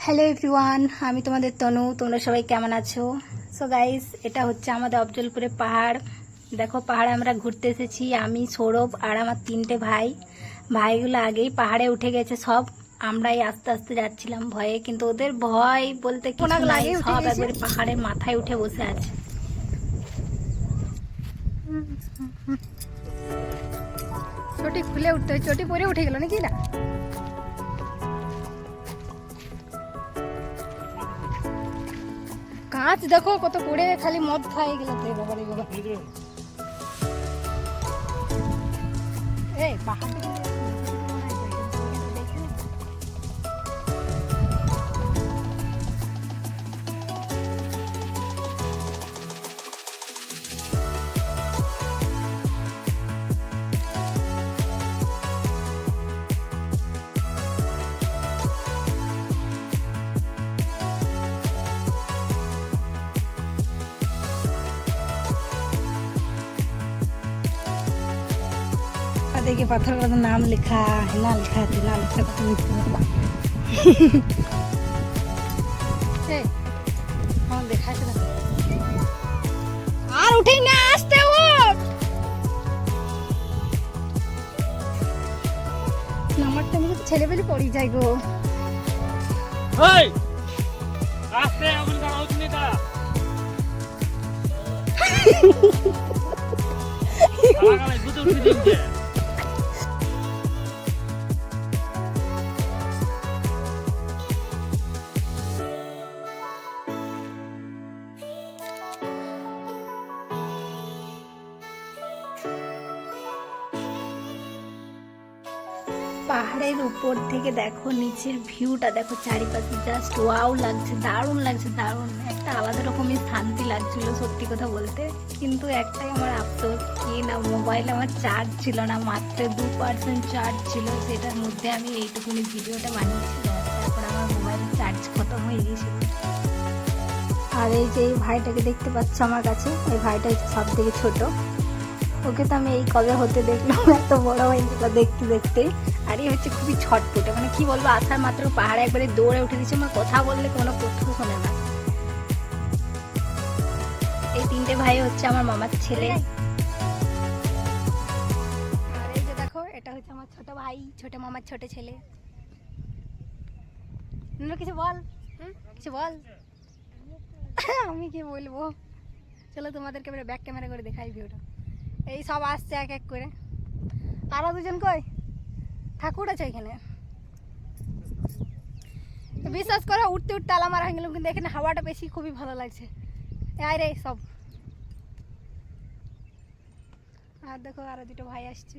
Hello everyone, আমি তোমাদের তনু। তোমরা সবাই কেমন আছো? সো গাইস, এটা হচ্ছে আমাদের অফজলপুরে পাহাড়। দেখো, পাহাড়ে আমরা ঘুরতে এসেছি। আমি, সৌরভ আর আমার 3টে ভাইগুলো আগেই পাহাড়ে উঠে গেছে সব। আমরাই আস্তে আস্তে যাচ্ছিলাম ভয়ে, কিন্তু ওদের ভয় বলতে কিছু নাই, সব একবারে পাহাড়ের মাথায় উঠে বসে আছে। চটি খুলে উঠতে হয়, চটি পরে উঠে গেল নাকি না? কাঁচ দেখো কত পড়ে, খালি মদ খাই গেল তো বাবা রে বাবা। এই পাহাড় দেখে পাথর কত নাম লেখা, না লেখা আছে, না লেখা কত দেখা আছে। আর উঠেই না, আসতে ওঠ। নাম্বার টাইমে তো ছেলে পেলে পড়ি যাই গো। আস্তে আগুন করা হচ্ছে না তা আগালে গুতো উঠে দিচ্ছে। পাহাড়ের উপর থেকে দেখো নিচের ভিউটা, দেখো চারিপাশে, জাস্ট ওয়াও লাগছে, দারুণ লাগছে, দারুণ একটা আলাদা রকমের শান্তি লাগছিল সত্যি কথা বলতে। কিন্তু একটাই আমার আফসোস, কি না, মোবাইল আমার চার্জ ছিল না, মাত্র 2% চার্জ ছিল। সেটার মধ্যে আমি এইটুকুনি ভিডিওটা বানিয়েছিলাম, তারপর আমার মোবাইলের চার্জ খতম হয়ে গিয়েছিল। আর এই যে এই ভাইটাকে দেখতে পাচ্ছ আমার কাছে, এই ভাইটা হচ্ছে সব থেকে ছোট। ওকে তো আমি এই কবে হতে দেখলাম, এত বড় হয়ে গেল দেখতে দেখতে। আর এই হচ্ছে খুবই ছটপটে, মানে কি বলবো, আসার মাত্র পাহাড়ে একবারে দৌড়ে উঠে দিচ্ছে। আমার কথা বললে কোনো কথা শোনে না। এই 3টে ভাই হচ্ছে আমার মামার ছেলে। আর এই যে দেখো, এটা হচ্ছে আমার ছোট ভাই, ছোট মামার ছোট ছেলে। কিছু বল, কিছু বল। আমি কি বলবো, চলো তোমাদেরকে এবারে ব্যাক ক্যামেরা করে দেখাই ভিউটা। এই সব আসছে এক এক করে। আরো দুজন কই, ঠাকুর আছে এখানে। বিশ্বাস করো, উঠতে উঠতে আলা মারা হয়ে গেলাম, কিন্তু এখানে হাওয়াটা বেশি, খুবই ভালো লাগছে। আয় রে সব। আর দেখো, আরো 2টো ভাই আসছে।